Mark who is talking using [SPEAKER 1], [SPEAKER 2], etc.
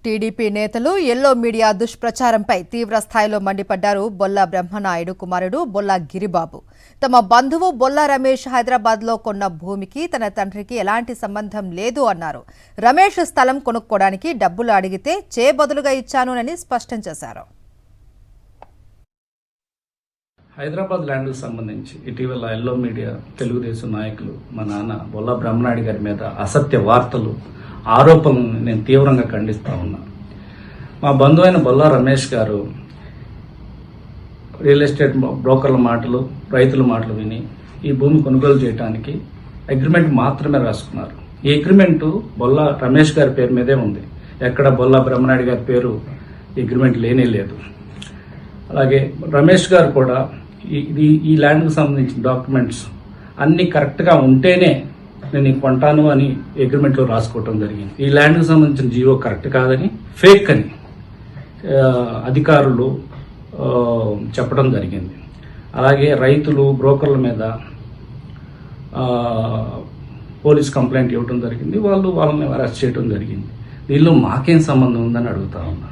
[SPEAKER 1] TDP నేతలు yellow media దుష్ప్రచారంపై తీవ్ర స్థాయిలో మండిపడ్డారు బొల్లా బ్రహ్మనాయుడు కుమారుడు బొల్లా గిరిబాబు. తమ బంధువు బొల్లా రమేష్ హైదరాబాద్లో కొన్న భూమికి తన తండ్రికి ఎలాంటి సంబంధం లేదు అన్నారు. రమేష్ స్థలం కొనుక్కోవడానికి డబ్బులు అడిగితే బదులుగా ఇచ్చానునని స్పష్టం చేశారు.
[SPEAKER 2] హైదరాబాద్ ల్యాండ్కు సంబంధించి ఇటీవల ఎల్లో మీడియా తెలుగుదేశం నాయకులు మా నాన్న బొల్లా బ్రహ్మనాయుడు గారి మీద అసత్య వార్తలు ఆరోపణలను నేను తీవ్రంగా ఖండిస్తా ఉన్నా. మా బంధువైన బొల్లా రమేష్ గారు రియల్ ఎస్టేట్ బ్రోకర్ల మాటలు, రైతుల మాటలు విని ఈ భూమి కొనుగోలు చేయడానికి అగ్రిమెంట్ మాత్రమే రాసుకున్నారు. ఈ అగ్రిమెంట్ బొల్లా రమేష్ గారి పేరు మీదే ఉంది. ఎక్కడ బొల్లా బ్రహ్మనాయుడు గారి పేరు అగ్రిమెంట్ లేనే లేదు. అలాగే రమేష్ గారు కూడా ఈ ల్యాండ్కు సంబంధించిన డాక్యుమెంట్స్ అన్ని కరెక్ట్గా ఉంటేనే నేను కొంటాను అని అగ్రిమెంట్లో రాసుకోవటం జరిగింది. ఈ ల్యాండ్కు సంబంధించిన జీవో కరెక్ట్ కాదని, ఫేక్ అని అధికారులు చెప్పడం జరిగింది. అలాగే రైతులు, బ్రోకర్ల మీద పోలీస్ కంప్లైంట్ ఇవ్వడం జరిగింది. వాళ్ళని అరెస్ట్ చేయడం జరిగింది. దీనిలో మాకేం సంబంధం ఉందని అడుగుతా ఉన్నా.